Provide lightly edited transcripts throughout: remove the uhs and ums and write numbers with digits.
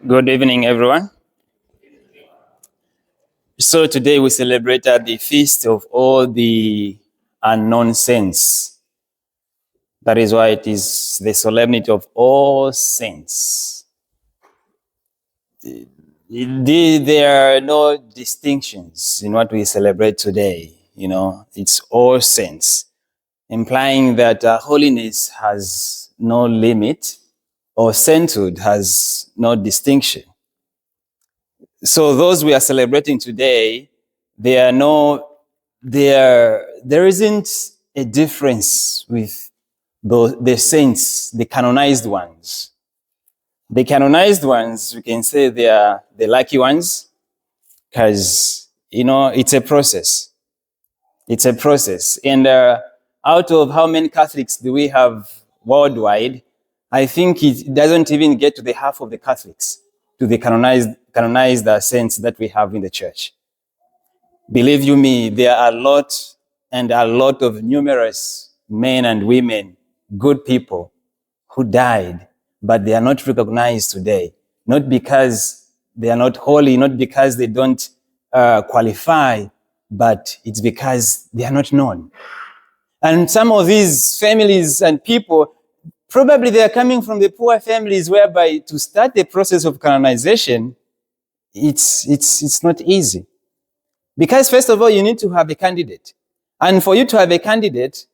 Good evening, everyone. So today we celebrated the feast of all the unknown saints. That is why it is the solemnity of all saints. There are no distinctions in what we celebrate today. It's all saints, implying that holiness has no limit or sainthood has no distinction. So those we are celebrating today, there isn't a difference with the saints, the canonized ones. The canonized ones, we can say they are the lucky ones because, it's a process. It's a process. And out of how many Catholics do we have worldwide, I think it doesn't even get to the half of the Catholics, to the canonized saints that we have in the church. Believe you me, there are a lot of numerous men and women, good people, who died, but they are not recognized today. Not because they are not holy, not because they don't qualify, but it's because they are not known. And some of these families and people, probably they are coming from the poor families whereby to start the process of canonization, it's not easy. Because first of all, you need to have a candidate. And for you to have a candidate,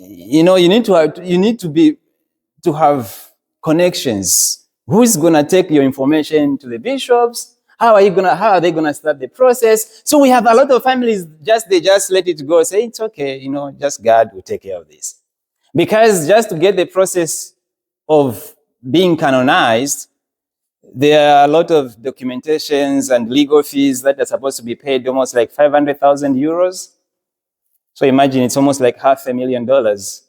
you need to have connections. Who's going to take your information to the bishops? How are they going to start the process? So we have a lot of families, they just let it go, say, it's okay, just God will take care of this. Because just to get the process of being canonized, there are a lot of documentations and legal fees that are supposed to be paid, almost like 500,000 euros. So imagine it's almost like $500,000.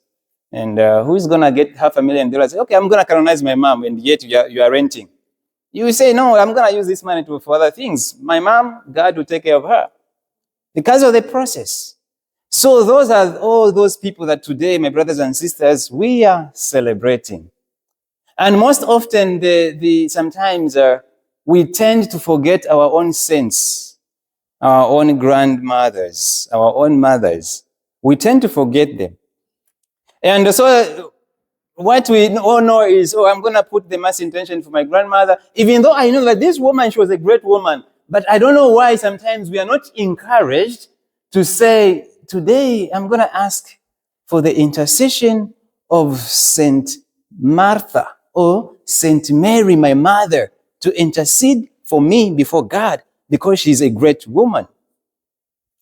And who's going to get $500,000? Okay, I'm going to canonize my mom, and yet you are renting. You will say, no, I'm going to use this money for other things. My mom, God will take care of her. Because of the process. So those are all those people that today, my brothers and sisters, we are celebrating. And most often, sometimes we tend to forget our own saints, our own grandmothers, our own mothers. We tend to forget them. And so what we all know is, I'm going to put the mass intention for my grandmother, even though I know that this woman, she was a great woman. But I don't know why sometimes we are not encouraged to say, today I'm going to ask for the intercession of Saint Martha or Saint Mary, my mother, to intercede for me before God because she's a great woman.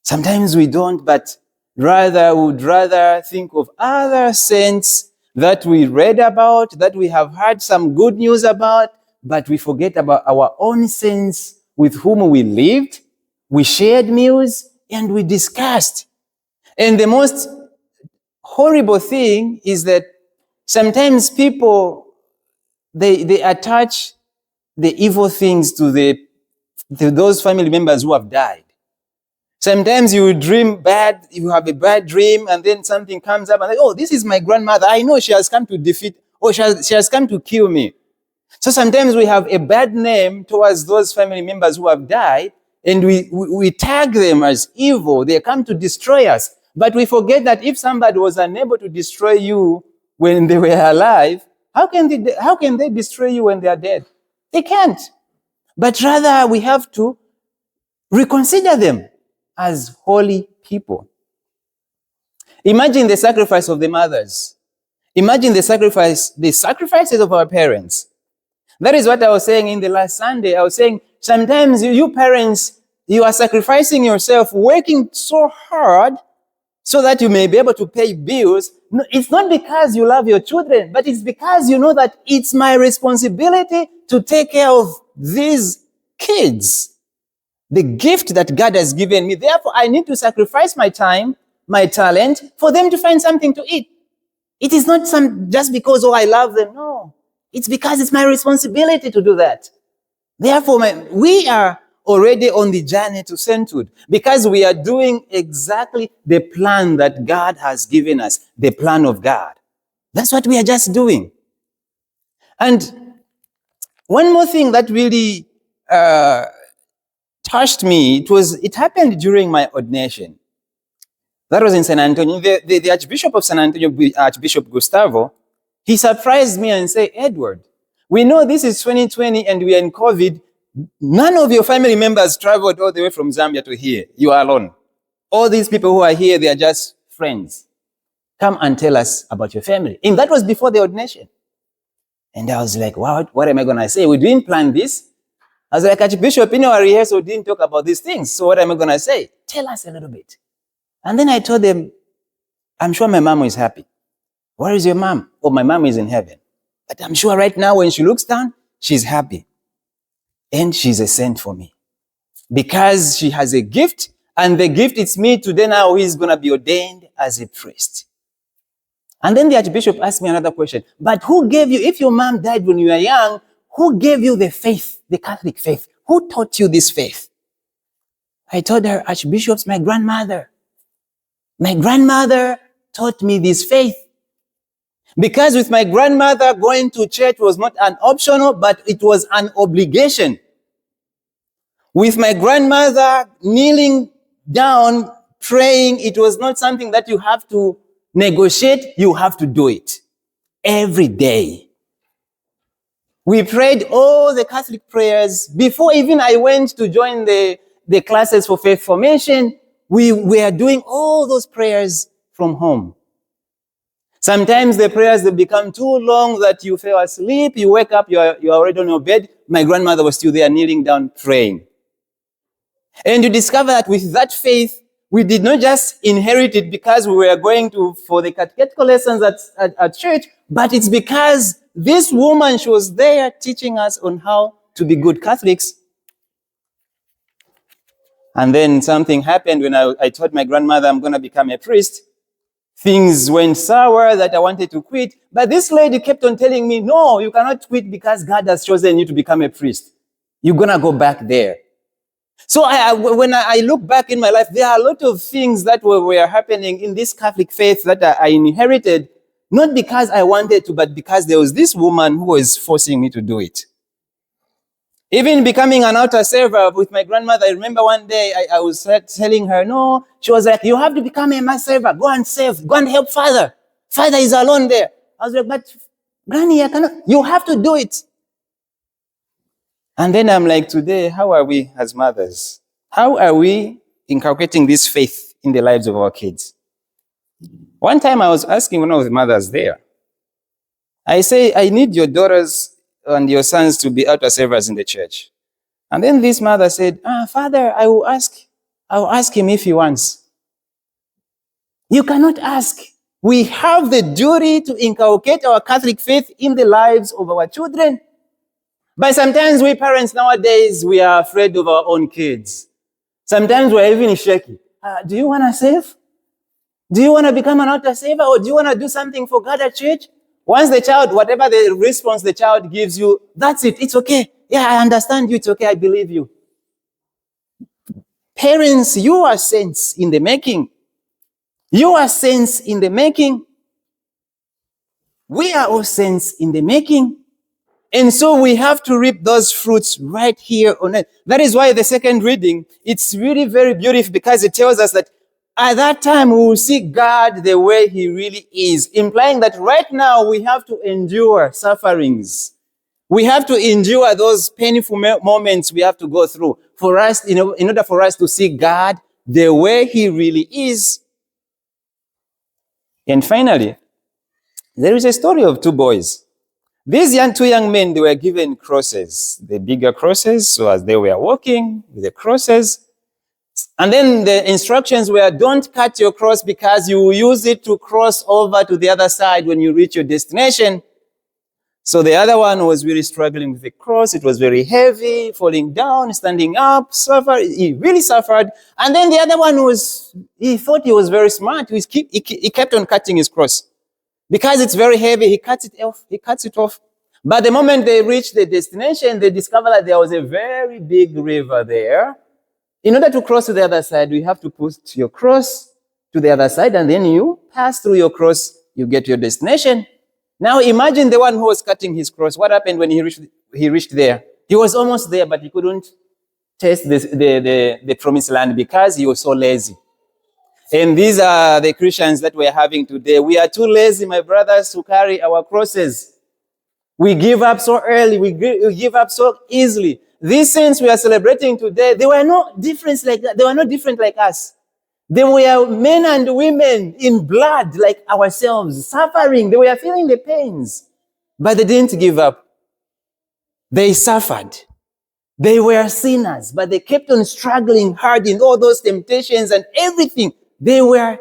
Sometimes we don't, but would rather think of other saints that we read about, that we have heard some good news about, but we forget about our own saints with whom we lived, we shared meals, and we discussed. And the most horrible thing is that sometimes people, they attach the evil things to those family members who have died. Sometimes you dream bad, you have a bad dream, and then something comes up and this is my grandmother. I know she has come to defeat, or she has come to kill me. So sometimes we have a bad name towards those family members who have died, and we tag them as evil. They come to destroy us. But we forget that if somebody was unable to destroy you when they were alive, how can they destroy you when they are dead? They can't. But rather, we have to reconsider them as holy people. Imagine the sacrifice of the mothers. Imagine the sacrifices of our parents. That is what I was saying in the last Sunday. I was saying, sometimes you parents, you are sacrificing yourself, working so hard so that you may be able to pay bills. No, it's not because you love your children, but it's because you know that it's my responsibility to take care of these kids. The gift that God has given me. Therefore, I need to sacrifice my time, my talent, for them to find something to eat. It is not just because, I love them. No. It's because it's my responsibility to do that. Therefore, we are already on the journey to sainthood because we are doing exactly the plan that God has given us, the plan of God. That's what we are just doing. And One more thing that really touched me, it happened during my ordination. That was in San Antonio. The Archbishop of San Antonio, Archbishop Gustavo, he surprised me and said, Edward, we know this is 2020 and we are in COVID. None of your family members traveled all the way from Zambia to here. You are alone. All these people who are here, they are just friends. Come and tell us about your family. And that was before the ordination. And I was like, wow, what am I going to say? We didn't plan this. I was like, Archbishop, in our rehearsal, didn't talk about these things. So what am I going to say? Tell us a little bit. And then I told them, I'm sure my mom is happy. Where is your mom? Oh, my mom is in heaven. But I'm sure right now when she looks down, she's happy. And she's a saint for me. Because she has a gift, and the gift is me today now, he's going to be ordained as a priest. And then the Archbishop asked me another question. But who gave you, if your mom died when you were young, who gave you the faith, the Catholic faith? Who taught you this faith? I told her, Archbishop's my grandmother. My grandmother taught me this faith. Because with my grandmother, going to church was not an optional, but it was an obligation. With my grandmother kneeling down, praying, it was not something that you have to negotiate, you have to do it every day. We prayed all the Catholic prayers. Before even I went to join the classes for faith formation, we were doing all those prayers from home. Sometimes the prayers, they become too long that you fell asleep, you wake up, you're already on your bed. My grandmother was still there kneeling down praying. And you discover that with that faith, we did not just inherit it because we were going for the catechetical lessons at church, but it's because this woman, she was there teaching us on how to be good Catholics. And then something happened when I told my grandmother I'm going to become a priest. Things went sour that I wanted to quit. But this lady kept on telling me, no, you cannot quit because God has chosen you to become a priest. You're going to go back there. So when I look back in my life, there are a lot of things that were happening in this Catholic faith that I inherited, not because I wanted to, but because there was this woman who was forcing me to do it. Even becoming an altar server with my grandmother, I remember one day I was telling her, no, she was like, you have to become a mass server. Go and serve. Go and help Father. Father is alone there. I was like, but Granny, I cannot. You have to do it. And then I'm like, today, how are we as mothers? How are we inculcating this faith in the lives of our kids? One time I was asking one of the mothers there, I say, I need your daughters and your sons to be altar servers in the church. And then this mother said, Father, I will ask him if he wants. You cannot ask. We have the duty to inculcate our Catholic faith in the lives of our children. But sometimes we parents nowadays, we are afraid of our own kids. Sometimes we're even shaky. Do you want to save? Do you want to become an altar saver? Or do you want to do something for God at church? Once the child, whatever the response the child gives you, that's it. It's okay. Yeah, I understand you. It's okay. I believe you. Parents, you are saints in the making. You are saints in the making. We are all saints in the making. And so we have to reap those fruits right here on earth. That is why the second reading, it's really very beautiful because it tells us that at that time, we will see God the way he really is, implying that right now we have to endure sufferings. We have to endure those painful moments we have to go through for us, in order for us to see God the way he really is. And finally, there is a story of two boys. These two young men, they were given crosses, the bigger crosses. So as they were walking with the crosses, and then the instructions were, don't cut your cross because you will use it to cross over to the other side when you reach your destination. So the other one was really struggling with the cross. It was very heavy, falling down, standing up, he really suffered. And then the other one he thought he was very smart. He kept on cutting his cross. Because it's very heavy, he cuts it off. But the moment they reached the destination, they discovered that there was a very big river there. In order to cross to the other side, you have to put your cross to the other side, and then you pass through your cross, you get to your destination. Now imagine the one who was cutting his cross. What happened when he he reached there. He was almost there, but he couldn't taste the promised land because he was so lazy. And these are the Christians that we're having today. We are too lazy, my brothers, to carry our crosses. We give up so early. We give up so easily. These saints we are celebrating today, they were not different like that. They were not different like us. They were men and women in blood like ourselves, suffering. They were feeling the pains, but they didn't give up. They suffered. They were sinners, but they kept on struggling hard in all those temptations and everything. They were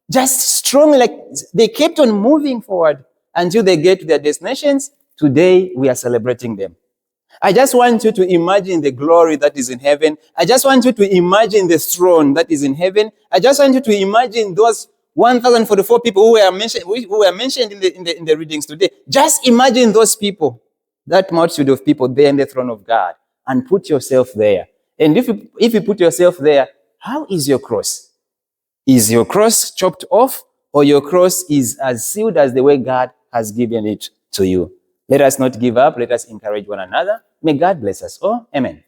just strong, like they kept on moving forward until they get to their destinations. Today, we are celebrating them. I just want you to imagine the glory that is in heaven. I just want you to imagine the throne that is in heaven. I just want you to imagine those 1,044 people who were mentioned in the readings today. Just imagine those people, that multitude of people there in the throne of God, and put yourself there. And if you put yourself there, how is your cross? Is your cross chopped off, or your cross is as sealed as the way God has given it to you? Let us not give up. Let us encourage one another. May God bless us all. Amen.